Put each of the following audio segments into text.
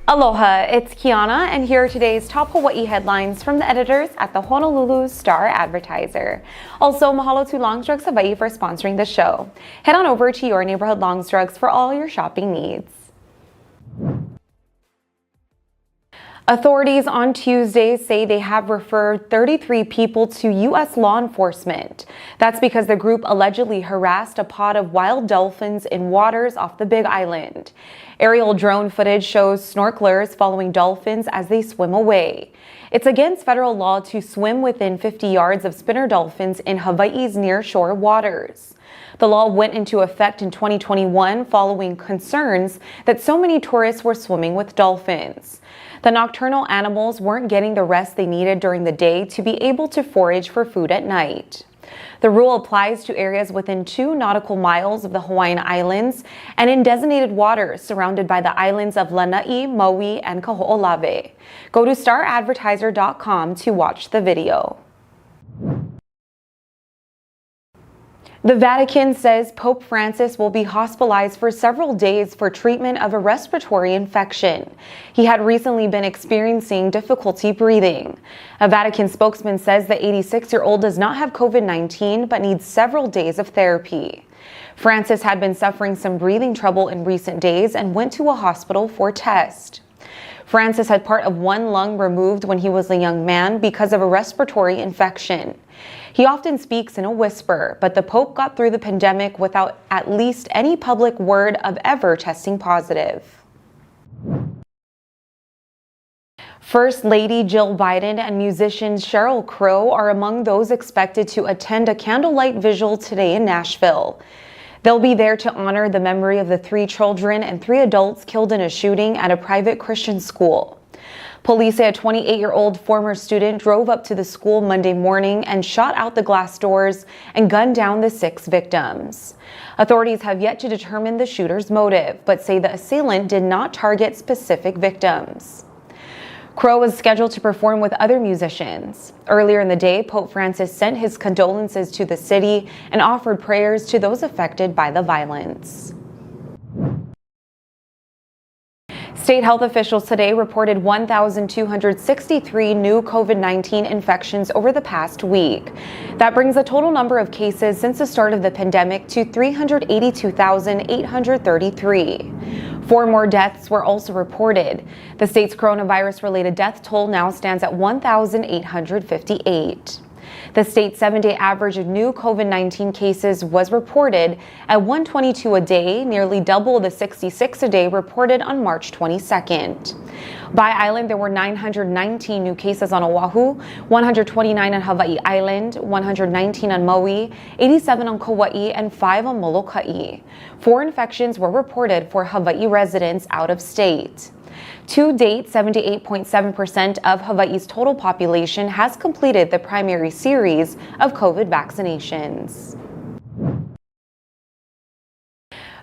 Aloha, it's Kiana, and here are today's top Hawaii headlines from the editors at the Honolulu Star-Advertiser. Also, mahalo to Longs Drugs Hawaii for sponsoring the show. Head on over to your neighborhood Longs Drugs for all your shopping needs. Authorities on Tuesday say they have referred 33 people to U.S. law enforcement. That's because the group allegedly harassed a pod of wild dolphins in waters off the Big Island. Aerial drone footage shows snorkelers following dolphins as they swim away. It's against federal law to swim within 50 yards of spinner dolphins in Hawaii's nearshore waters. The law went into effect in 2021 following concerns that so many tourists were swimming with dolphins. The nocturnal animals weren't getting the rest they needed during the day to be able to forage for food at night. The rule applies to areas within 2 nautical miles of the Hawaiian Islands and in designated waters surrounded by the islands of Lanai, Maui, and Kaho'olawe. Go to staradvertiser.com to watch the video. The Vatican says Pope Francis will be hospitalized for several days for treatment of a respiratory infection. He had recently been experiencing difficulty breathing. A Vatican spokesman says the 86-year-old does not have COVID-19 but needs several days of therapy. Francis had been suffering some breathing trouble in recent days and went to a hospital for test. Francis had part of one lung removed when he was a young man because of a respiratory infection. He often speaks in a whisper, but the Pope got through the pandemic without at least any public word of ever testing positive. First Lady Jill Biden and musician Sheryl Crow are among those expected to attend a candlelight vigil today in Nashville. They'll be there to honor the memory of the 3 children and 3 adults killed in a shooting at a private Christian school. Police say a 28-year-old former student drove up to the school Monday morning and shot out the glass doors and gunned down the 6 victims. Authorities have yet to determine the shooter's motive, but say the assailant did not target specific victims. Crow was scheduled to perform with other musicians. Earlier in the day, Pope Francis sent his condolences to the city and offered prayers to those affected by the violence. State health officials today reported 1,263 new COVID-19 infections over the past week. That brings the total number of cases since the start of the pandemic to 382,833. 4 more deaths were also reported. The state's coronavirus-related death toll now stands at 1,858. The state's 7-day average of new COVID-19 cases was reported at 122 a day, nearly double the 66 a day reported on March 22nd. By island, there were 919 new cases on Oahu, 129 on Hawaii Island, 119 on Maui, 87 on Kauai, and 5 on Molokai. 4 infections were reported for Hawaii residents out of state. To date, 78.7% of Hawaii's total population has completed the primary series of COVID vaccinations.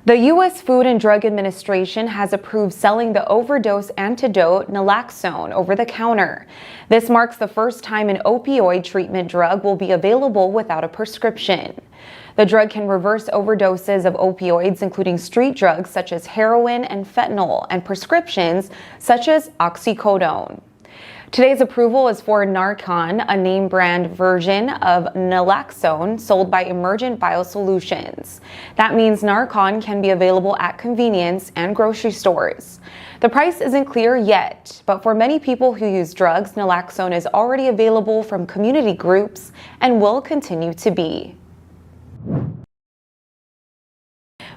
The U.S. Food and Drug Administration has approved selling the overdose antidote naloxone over the counter. This marks the first time an opioid treatment drug will be available without a prescription. The drug can reverse overdoses of opioids, including street drugs such as heroin and fentanyl, and prescriptions such as oxycodone. Today's approval is for Narcan, a name brand version of naloxone sold by Emergent Biosolutions. That means Narcan can be available at convenience and grocery stores. The price isn't clear yet, but for many people who use drugs, naloxone is already available from community groups and will continue to be.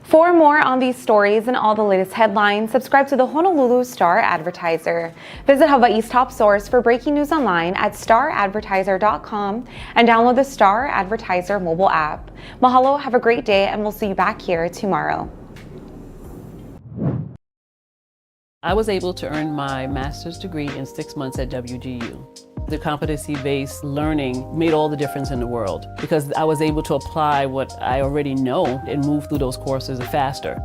For more on these stories and all the latest headlines, subscribe to the Honolulu Star-Advertiser. Visit Hawaii's top source for breaking news online at staradvertiser.com and download the Star-Advertiser mobile app. Mahalo, have a great day, and we'll see you back here tomorrow. I was able to earn my master's degree in 6 months at WGU. The competency-based learning made all the difference in the world because I was able to apply what I already know and move through those courses faster.